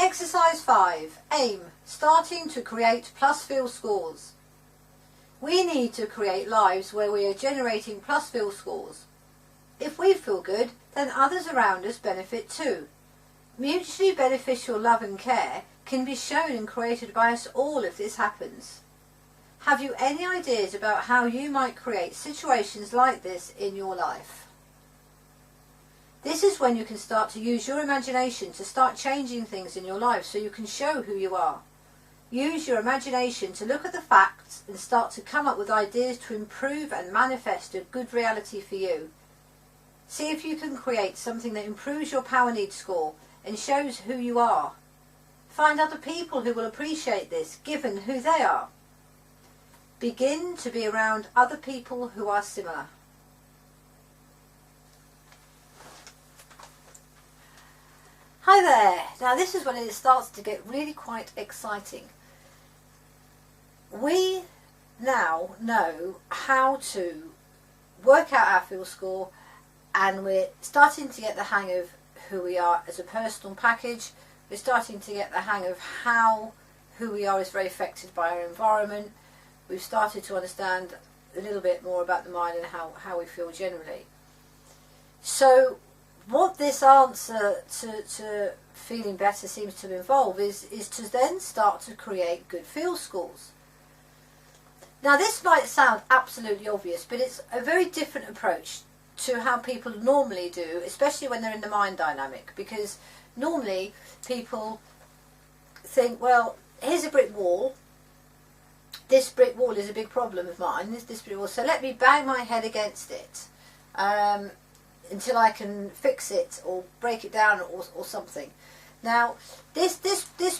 Exercise 5. Aim. Starting to create plus feel scores. We need to create lives where we are generating plus feel scores. If we feel good, then others around us benefit too. Mutually beneficial love and care can be shown and created by us all if this happens. Have you any ideas about how you might create situations like this in your life? This is when you can start to use your imagination to start changing things in your life so you can show who you are. Use your imagination to look at the facts and start to come up with ideas to improve and manifest a good reality for you. See if you can create something that improves your power need score and shows who you are. Find other people who will appreciate this, given who they are. Begin to be around other people who are similar. Hi there! Now this is when it starts to get really quite exciting. We now know how to work out our feel score, and we're starting to get the hang of who we are as a personal package. We're starting to get the hang of how who we are is very affected by our environment. We've started to understand a little bit more about the mind and how we feel generally. So what this answer to feeling better seems to involve is to then start to create good feel scores. Now this might sound absolutely obvious, but it's a very different approach to how people normally do, especially when they're in the mind dynamic, because normally people think, well, here's a brick wall. This brick wall is a big problem of mine, this brick wall, so let me bang my head against it until I can fix it or break it down or something. Now, this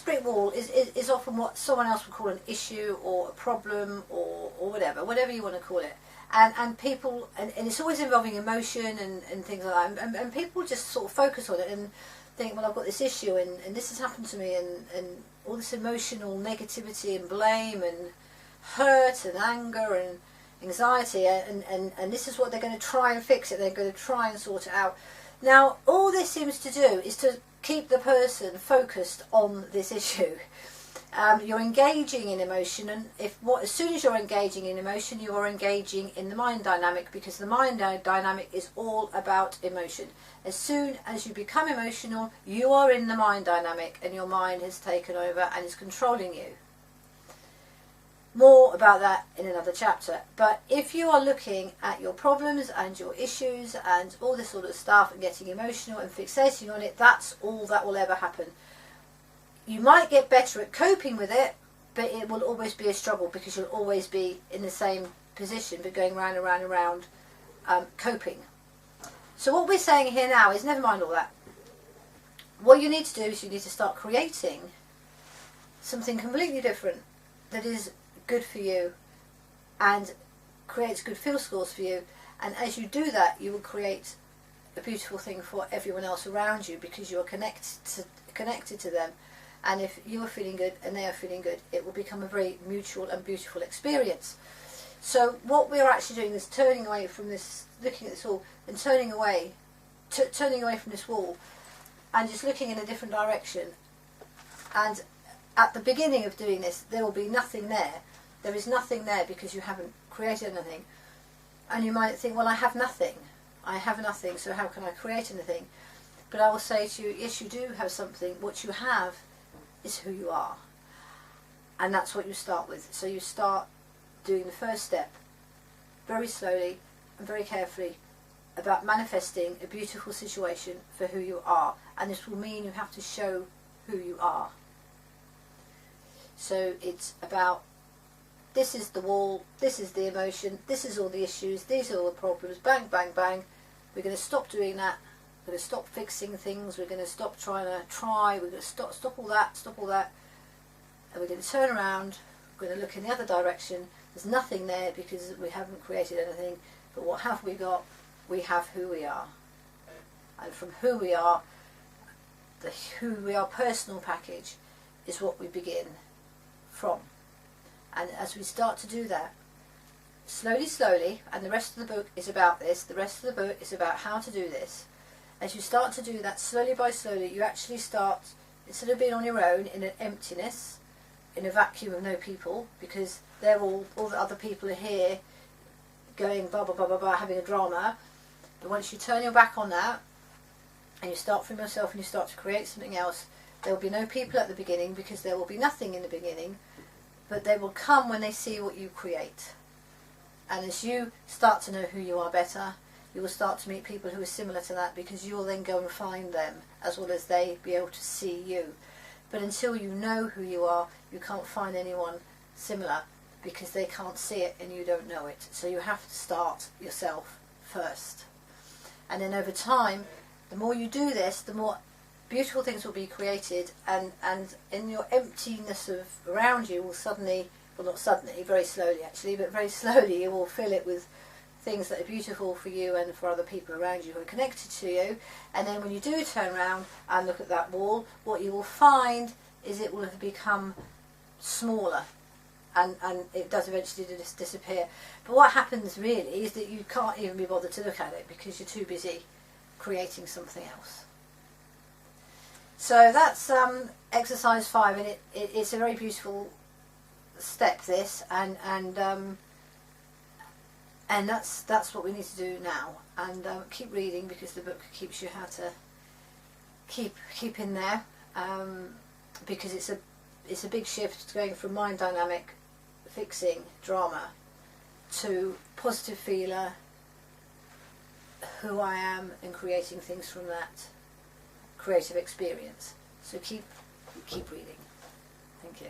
brick wall is often what someone else would call an issue or a problem or whatever you want to call it. And people, and it's always involving emotion and things like that. And people just sort of focus on it and think, well, I've got this issue and this has happened to me and all this emotional negativity and blame and hurt and anger and anxiety and this is what they're going to try and fix it. They're going to try and sort it out. Now, all this seems to do is to keep the person focused on this issue. You're engaging in emotion, and as soon as you're engaging in emotion, you are engaging in the mind dynamic, because the mind dynamic is all about emotion. As soon as you become emotional, you are in the mind dynamic, and your mind has taken over and is controlling you. More about that in another chapter. But if you are looking at your problems and your issues and all this sort of stuff and getting emotional and fixating on it, that's all that will ever happen. You might get better at coping with it, but it will always be a struggle, because you'll always be in the same position but going round and round and round coping. So what we're saying here now is, never mind all that. What you need to do is you need to start creating something completely different that is good for you and creates good feel scores for you, and as you do that, you will create a beautiful thing for everyone else around you, because you are connected to them. And if you are feeling good and they are feeling good, it will become a very mutual and beautiful experience. So what we're actually doing is turning away from this, looking at this wall and turning away from this wall and just looking in a different direction. And at the beginning of doing this, there will be nothing there. There is nothing there because you haven't created anything. And you might think, well, I have nothing, so how can I create anything? But I will say to you, yes, you do have something. What you have is who you are. And that's what you start with. So you start doing the first step very slowly and very carefully about manifesting a beautiful situation for who you are. And this will mean you have to show who you are. So it's about, this is the wall, this is the emotion, this is all the issues, these are all the problems, bang, bang, bang. We're going to stop doing that. We're going to stop fixing things. We're going to stop we're going to stop all that, and we're going to turn around. We're going to look in the other direction. There's nothing there because we haven't created anything, but what have we got? We have who we are. And from who we are, the who we are personal package is what we begin from. And as we start to do that, slowly, and the rest of the book is about this, the rest of the book is about how to do this. As you start to do that slowly by slowly, you actually start instead of being on your own in an emptiness, in a vacuum of no people, because they're all the other people are here going blah blah blah blah blah, having a drama. But once you turn your back on that and you start from yourself and you start to create something else, there will be no people at the beginning, because there will be nothing in the beginning, but they will come when they see what you create. And as you start to know who you are better, you will start to meet people who are similar to that, because you'll then go and find them as well as they be able to see you. But until you know who you are, you can't find anyone similar, because they can't see it and you don't know it. So you have to start yourself first. And then over time, the more you do this, the more beautiful things will be created, and in your emptiness of around you will suddenly, well not suddenly, very slowly actually, but very slowly you will fill it with things that are beautiful for you and for other people around you who are connected to you. And then when you do turn around and look at that wall, what you will find is it will have become smaller, and it does eventually disappear. But what happens really is that you can't even be bothered to look at it, because you're too busy creating something else. So that's exercise 5, and it's a very beautiful step, this, and that's what we need to do now. And keep reading, because the book keeps you how to keep in there, because it's a big shift going from mind dynamic fixing drama to positive feeler, who I am, and creating things from that creative experience. So keep reading. Thank you.